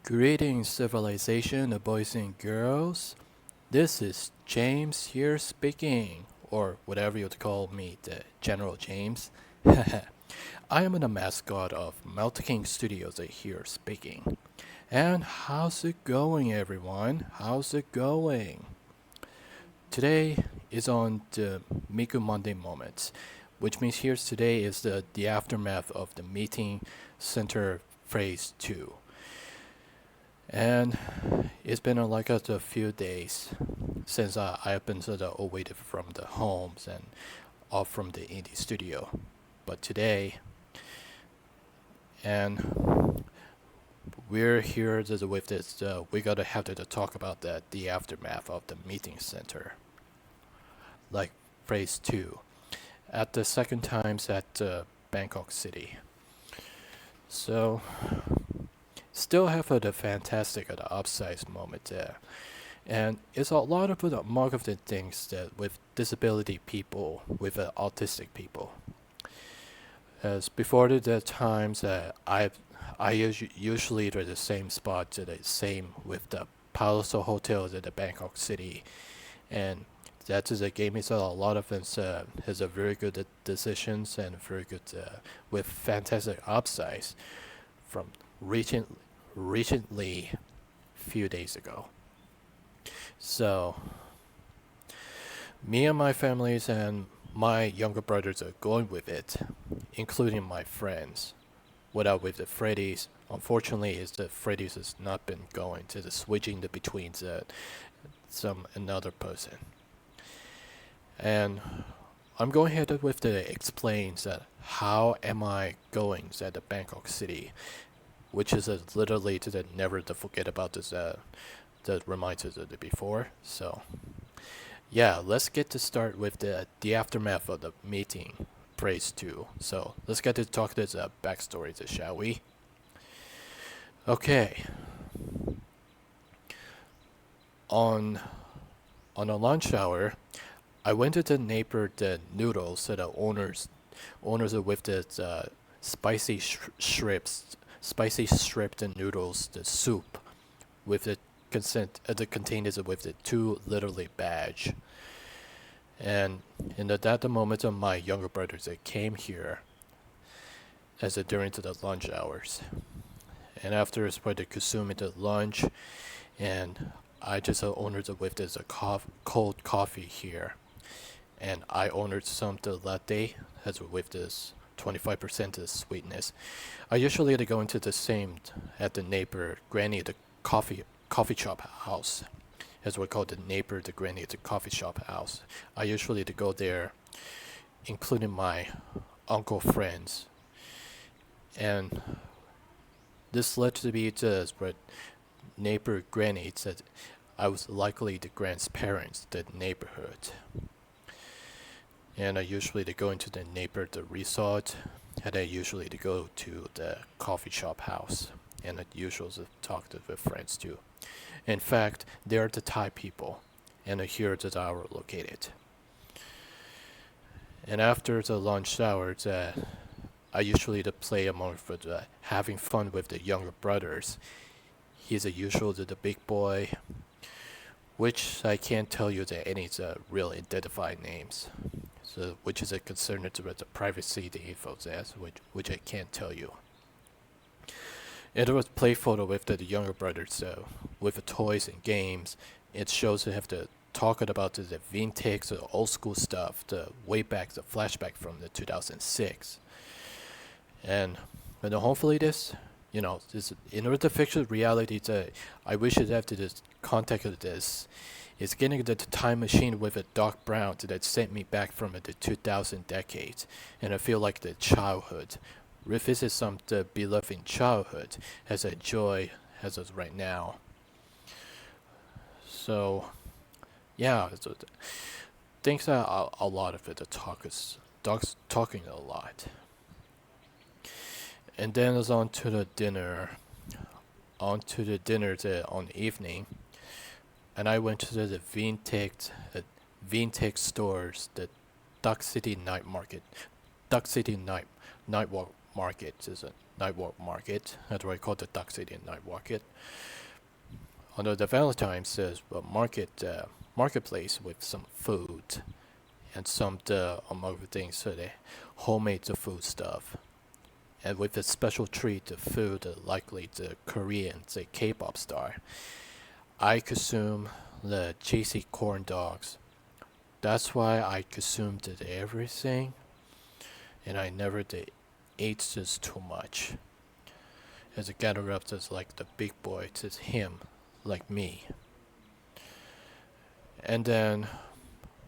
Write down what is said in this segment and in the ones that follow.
Greetings, civilization of boys and girls. This is James here speaking, or whatever you'd call me, the General James. I am the mascot of Melting King Studios here speaking. And how's it going, everyone? How's it going? Today is on the Miku Monday moment, which means here today is the aftermath of the meeting center phase 2. And it's been like a few days since I've been sort of away from the homes and off from the indie studio. But today, and we're here with this, we gotta have to talk about the aftermath of the meeting center, like phase 2, at the second times at Bangkok City. So still have the fantastic upsize moment there. And it's a lot of the marketed things that with disability people, with autistic people. As before the times I usually to the same spot, to the same with the Palace Hotels at the Bangkok City, and that is gave me a lot of has a very good decisions and very good with fantastic upsize from recently few days ago. So me and my families and my younger brothers are going with it, including my friends. Without with the Freddy's, unfortunately, is the Freddy's has not been going to the switching between some another person. And I'm going ahead with the explains that how am I going at the Bangkok City, which is literally to never to forget about this that reminds us of the before. So yeah, let's get to start with the aftermath of the meeting phase 2. So let's get to talk this backstory, shall we? Okay. On a lunch hour, I went to the neighbor the noodles that the owners with the spicy spicy shrimp and noodles, the soup with the containers with the two literally badge. And in that the moment of my younger brothers that came here as during to the lunch hours. And after I started consuming the lunch, and I just ordered with this cold coffee here, and I ordered some the latte as with this 25% of sweetness. I usually go into the same at the neighbor Granny the coffee shop house, as we call the neighbor the Granny the coffee shop house. I usually go there, including my uncle friends, and this led to be just what neighbor Granny said. I was likely the grandparents the neighborhood. And I usually go into the neighbor the resort, and I usually go to the coffee shop house, and I usually talk to the friends too. In fact, they're the Thai people, and here that are located. And after the lunch hours, I usually play among for having fun with the younger brothers. He's a usual the big boy, which I can't tell you any real identified names. So, which is a concern to the privacy the info says, which I can't tell you. It was play photo with the younger brothers, so with the toys and games. It shows they have to talk about the vintage, the old school stuff, the way back, the flashback from the 2006. And hopefully this, this in order to fix the reality, I wish it after this context of this. It's getting the time machine with a dark brown that sent me back from the 2000 decades, and I feel like the childhood. Revisit some the beloved childhood as a joy as of right now. So, yeah, so thanks a lot of it. The dogs talking a lot, and then it's on to the dinner. On to the dinner on the evening. And I went to the vintage stores, the Duck City Night Market, Duck City Night market. It's a night walk market. That's why I call it the Duck City night market. Under the Valentine's there's a marketplace with some food and some among other things, so they homemade the food stuff. And with a special treat, the food, likely the Korean, the K-pop star. I consume the cheesy corn dogs. That's why I consumed everything, and I never did ate this too much. As a gather up, just like the big boy, it's him, like me. And then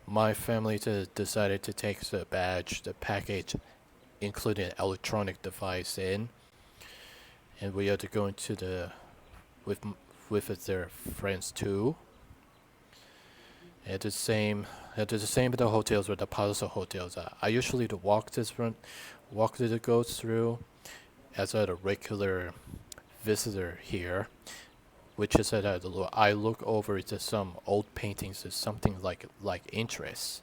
my family decided to take the badge, the package, including an electronic device in, and we had to go into with with their friends too. At the same at the hotels or the Palace hotels. I usually to walk to the go through as a regular visitor here, which is that I look over to some old paintings as something like interest,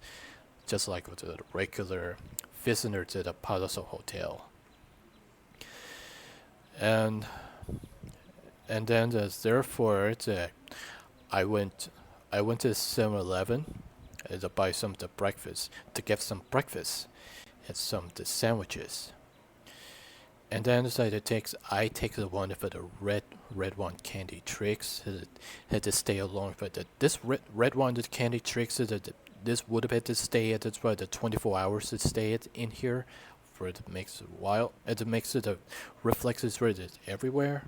just like with a regular visitor to the Palace Hotel. And then therefore I went I went to 7-Eleven to buy some of the breakfast to get some breakfast and some of the sandwiches. And then I take the one for the red one candy tricks. Had to stay along, but this red one the candy tricks this would have had to stay at the 24 hours to stay in here, for it makes it wild. It makes it reflexes where it is everywhere.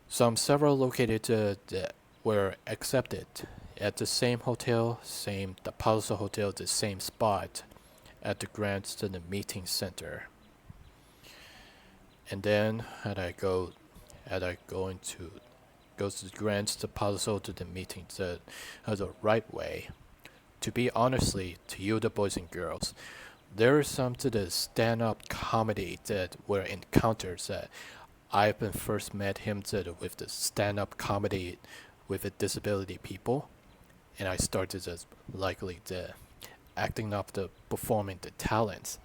Some several located that were accepted at the same hotel, same the Palace Hotel, the same spot at the Grand Student Meeting Center. And then had I go to the Grand the Palace to the meeting the right way. To be honestly, to you the boys and girls, there is some to the stand-up comedy that were encounters that I've been first met him with the stand-up comedy with the disability people, and I started as likely the acting up the performing the talents.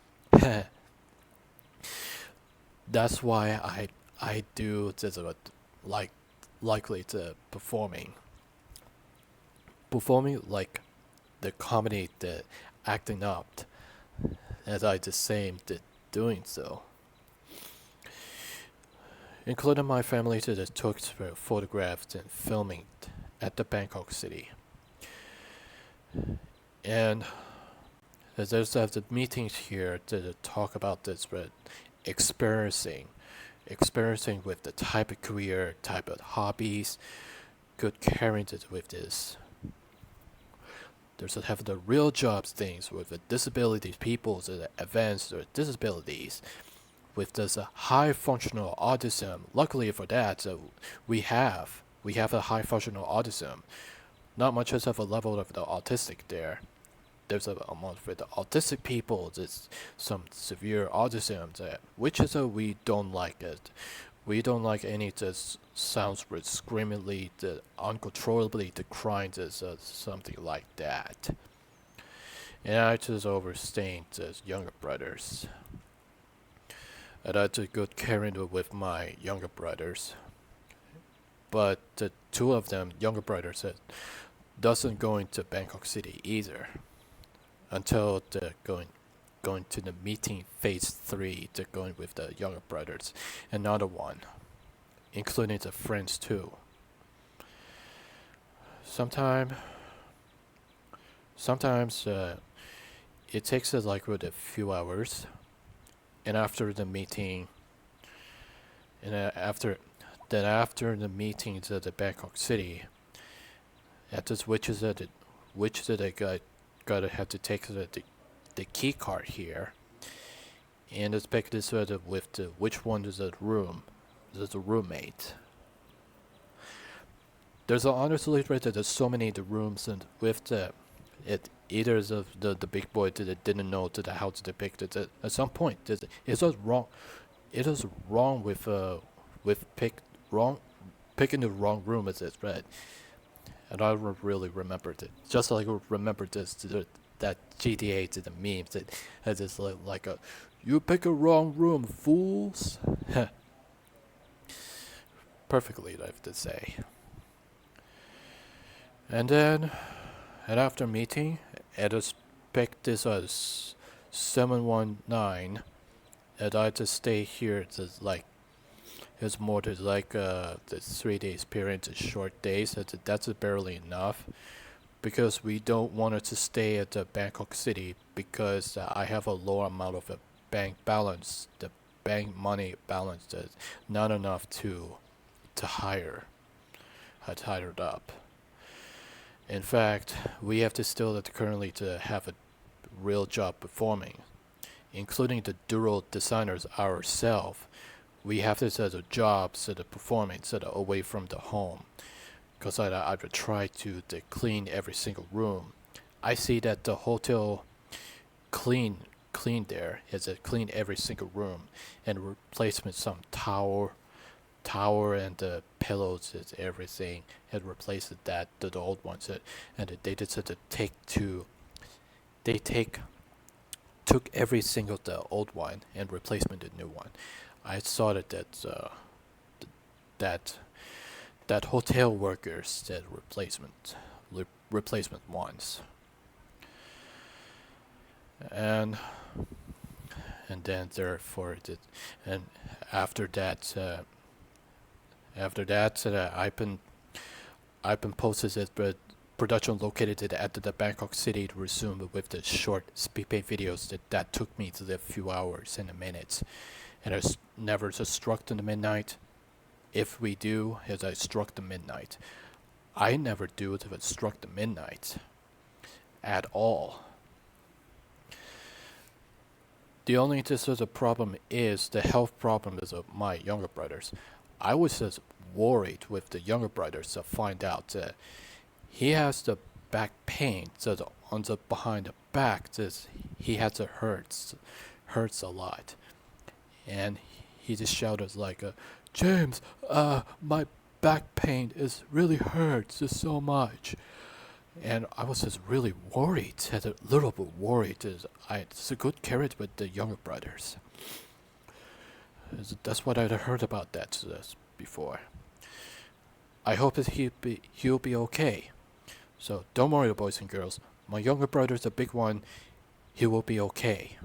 That's why I do this like likely to performing like the comedy the acting up as I the same the doing so. Including my family to the took photographs and filming at the Bangkok City. And there's the meetings here to talk about this, but experiencing with the type of career, type of hobbies, good caring with this. There's have the real jobs things with the disabilities people, the advanced or disabilities, with this high functional autism. Luckily for that, we have a high functional autism. Not much as of a level of the autistic there. There's a amount for the autistic people. There's some severe autism that which is we don't like it. We don't like any just sounds with screamingly the uncontrollably the crying something like that. And I just overstayed the younger brothers. And I took good caring with my younger brothers. But the two of them, younger brothers, doesn't go into Bangkok City either until the going to the meeting phase 3 to going with the younger brothers. Another one, including the friends too. Sometimes it takes us like with a few hours, and after the meeting, and after the meeting to the Bangkok City, at this which is I gotta have to take the key card here, and inspect this with the which one is the room, is the roommate. There's honestly right there's so many the rooms and with the it either the big boy didn't know how to depict it at some point it was wrong. It was wrong with picking the wrong room as it's right. And I don't really remembered it. Just like I remembered this that GTA to the memes that has this like a you pick a wrong room, fools. Perfectly, I have to say. And then, and after meeting, I just picked this as 719, and I just stay here to like it's more to like the 3 days period to short days. That's barely enough because we don't want it to stay at Bangkok City because I have a low amount of a bank balance. The bank money balance is not enough to hire. I tied up. In fact, we have to still currently to have a real job performing, including the dual designers ourselves. We have this as a job, so the performing, so the away from the home. Because I would try to clean every single room. I see that the hotel clean there is a clean every single room and replacement some tower and the pillows is everything and replaced that the old ones and they decided to took every single the old one and replacement the new one. I saw that that hotel workers that replacement ones and then therefore it and after that I've been posted it but production located at the Bangkok City to resume with the short speed paint videos that took me to the few hours and minutes and I never just struck the midnight. If we do, as I struck the midnight, I never do it if it struck the midnight at all. The only this is a problem is the health problem is of my younger brothers. I was just worried with the younger brothers to find out that he has the back pain so on the behind the back this he has a hurts a lot and he just shouted like James, my back pain is really hurts so much. And I was just really worried, had a little bit worried. It's a good carrot with the younger brothers. That's what I'd heard about that before. I hope that he'll be okay. So don't worry, boys and girls. My younger brother's a big one. He will be okay.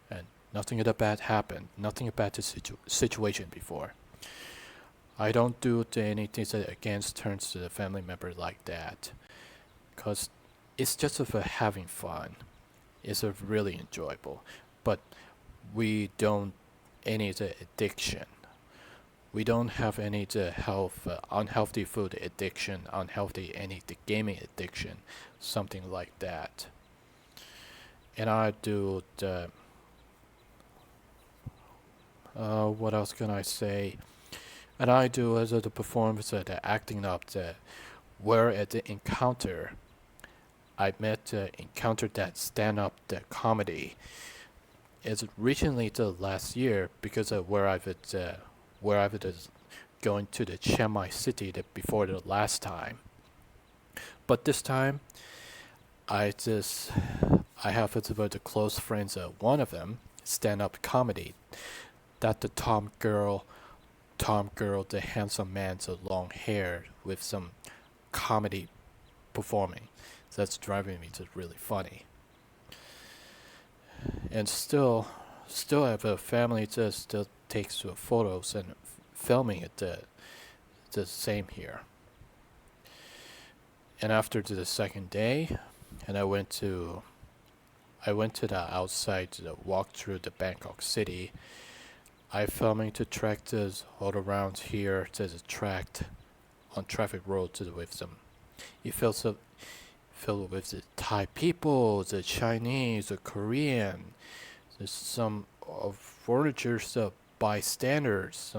And nothing bad happened. Nothing bad to situation before. I don't do anything against turns to the family member like that. Because it's just for having fun. It's really enjoyable. But we don't any addiction. We don't have any unhealthy food addiction, unhealthy any gaming addiction, something like that. And I do what else can I say? And I do as the performance the acting up where at the encounter I encountered that stand-up the comedy. It's recently the last year because of where I've going to the Chiang Mai city before the last time. But this time I have the close friends one of them stand-up comedy that the Tom girl, the handsome man, so long hair with some comedy performing. So that's driving me to really funny. And still I have a family that still takes photos and filming it the same here. And after the second day, and I went to the outside to walk through the Bangkok City. I filming to track this all around here to the tracked on traffic road to with some. It feels filled with the Thai people, the Chinese, the Korean. There's some of foreigners, the bystanders.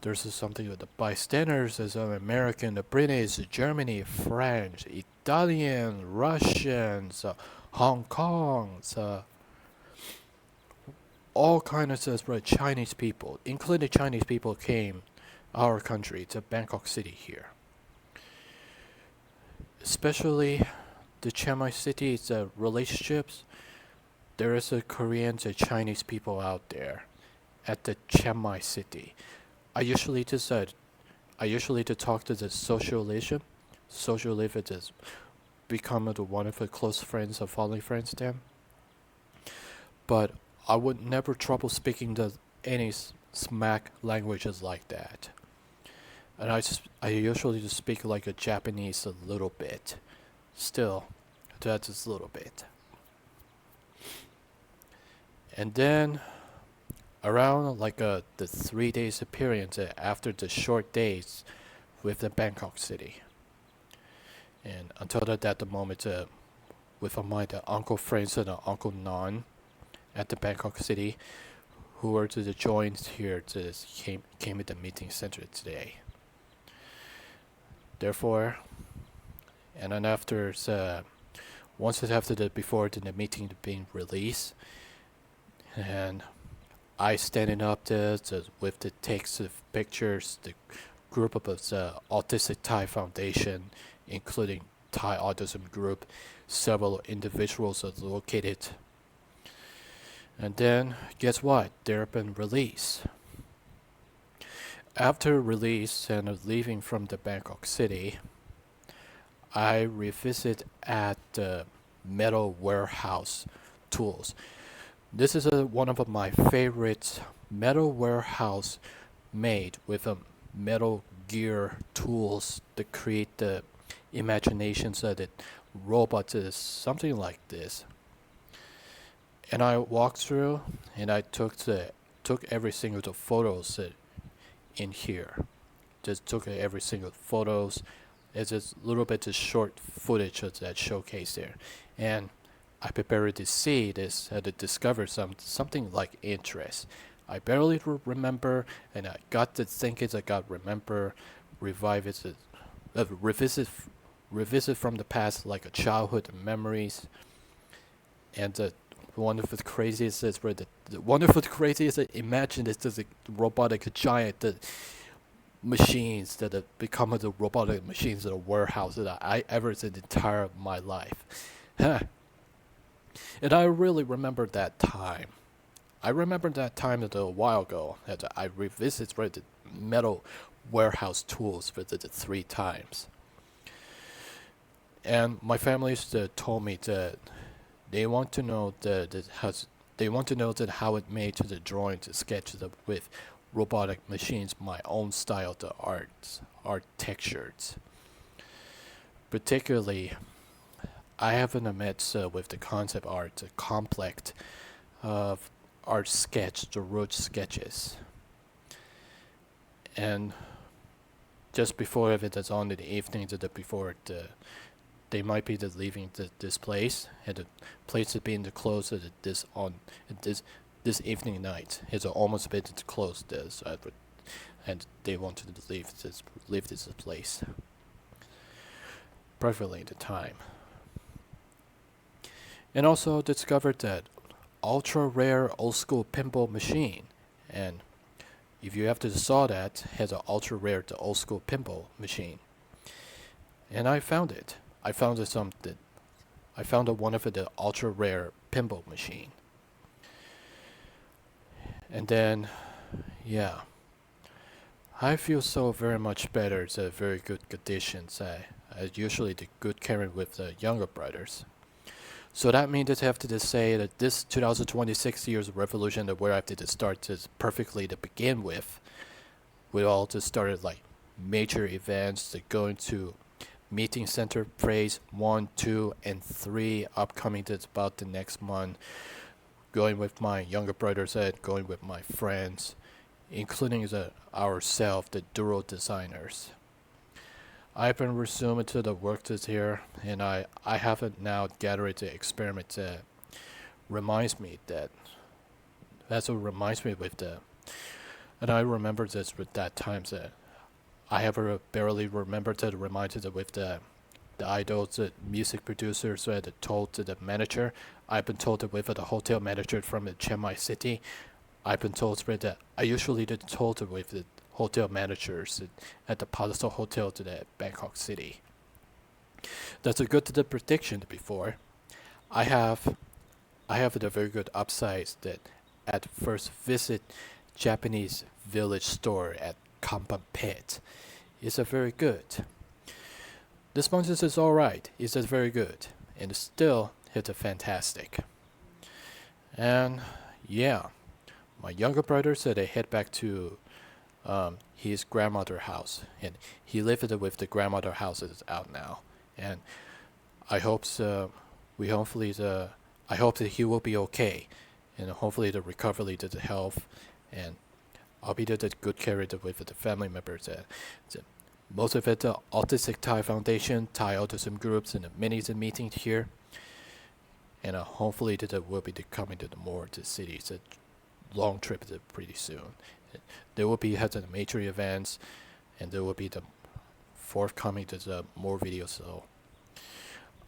There's something with the bystanders. There's American, the British, Germany, French, Italian, Russians, Hong Kong, all kinds of Chinese people, including Chinese people, came our country to Bangkok City here. Especially the Chiang Mai city's relationships. There is a Korean and Chinese people out there at the Chiang Mai city. I usually just I usually to talk to the socialism. Socialism is become one of the close friends or family friends them. But I would never trouble speaking the any smack languages like that. And I usually just speak like a Japanese a little bit. Still, that's just a little bit. And then around like the 3 days period after the short days with the Bangkok City. And until that the moment with my the uncle friends and uncle Nan at the Bangkok City who were to the joins here to came at the meeting center today. Therefore, and then after once after the before the meeting being released, and I standing up there with the takes of pictures, the group of the Autistic Thai Foundation, including Thai Autism Group, several individuals are located. And then, guess what? They've been released. After release and leaving from the Bangkok City, I revisit at the metal warehouse tools. This is one of my favorite metal warehouse made with a metal gear tools to create the imagination so that robots is something like this. And I walked through and I took every single the photos in here. Just took every single photos. It's just a little bit of short footage of that showcase there. And I prepared to see this to discover something like interest. I barely remember, and I got to thinking I got remember, revisit from the past like a childhood memories, and one of the craziest is where the one of the craziest imagine is this robotic giant machines that have become the robotic machines in the warehouse that I ever seen the entire of my life. And I really remember that time. I remember that time a while ago that I revisited the metal warehouse tools for the 3 times. And my family told me that they want to know how it made to the drawing to sketch with robotic machines my own style to art textures. Particularly, I haven't met with the concept art, the complex of art sketch, the road sketches. And just before it is on in the evening, before they might be leaving this place, and the place is being closed this evening night. It's almost been closed this, and they wanted to leave this place. Preferably the time. And also discovered that ultra rare old school pinball machine, and if you have to saw that has an ultra rare the old school pinball machine, and I found it. I found one of the ultra rare pinball machine, and then, yeah, I feel so very much better. It's a very good conditions. I usually the good caring with the younger brothers. So that means I have to say that this 2026 year's revolution that where I have to start to perfectly to begin with, we all just started like major events that going to meeting center phase 1, 2, and 3 upcoming that's about the next month. Going with my younger brothers and going with my friends, including ourselves, the Duro designers. I've been resuming to the work this here, and I haven't now gathered the experiment that reminds me that's what reminds me with and I remember this with that times that I have barely remembered to remind it with the idols, the music producers that told to the manager. I've been told that with the hotel manager from the Chiang Mai city. I've been told that I usually did told with the hotel managers at the Palace Hotel to the Bangkok City. That's a good prediction before. I have I have a very good upsides that at first visit Japanese village store at Kampa Pit. It's a very good. This month is alright. It's a very good. And still it's a fantastic. And yeah, my younger brother said they head back to his grandmother house, and he lived with the grandmother houses out now. And I hope so. We hopefully I hope that he will be okay, and hopefully the recovery to the health, and I'll be there to good care with the family members. Most of it, the Autistic Thai Foundation, Thai Autism Groups, and the many meetings here. And hopefully that will be coming to the more to the city. It's a long trip pretty soon. There will be has major events, and there will be the forthcoming to more videos. So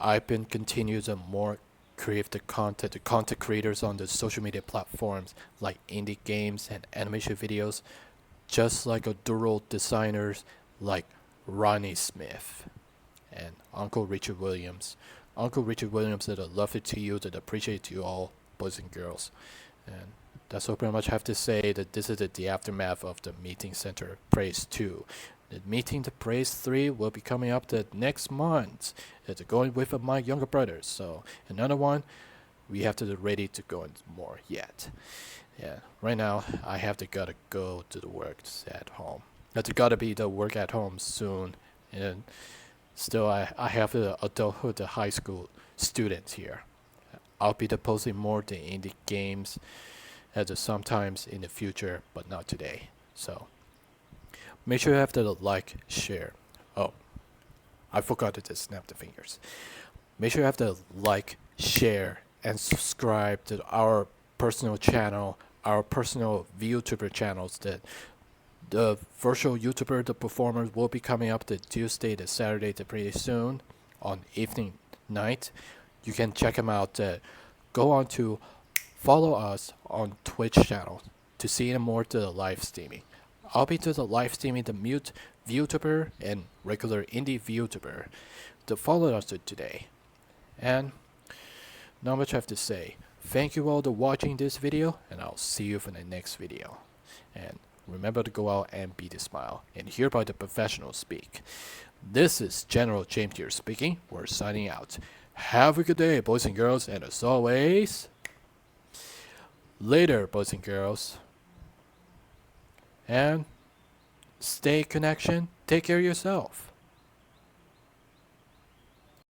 I've been continuing to more create the content creators on the social media platforms like indie games and animation videos, just like a dual designers like Ronnie Smith and Uncle Richard Williams. Uncle Richard Williams that I love it to you, that appreciate you all, boys and girls. And that's all pretty much have to say that this is the aftermath of the Meeting Center Praise 2. The Meeting the Praise 3 will be coming up the next month. It's going with my younger brothers. So another one, we have to be ready to go into more yet. Yeah, right now I have to gotta go to the work at home. That's gotta be the work at home soon. And still I have the adulthood, the high school students here. I'll be posting more the indie games as sometimes in the future, but not today. So make sure you have to like, share. Oh, I forgot to just snap the fingers. Make sure you have to like, share, and subscribe to our personal channel, our personal VTuber channels. That the virtual YouTuber, the performers will be coming up the Tuesday, the Saturday, the pretty soon on evening night. You can check them out. Go on to follow us on Twitch channel to see more to the live streaming. I'll be to the live streaming the mute VTuber and regular indie VTuber to follow us today. And not much I have to say. Thank you all for watching this video, and I'll see you for the next video. And remember to go out and be the smile and hear by the professionals speak. This is General James here speaking. We're signing out. Have a good day, boys and girls, and as always, later, boys and girls. And stay connection. Take care of yourself.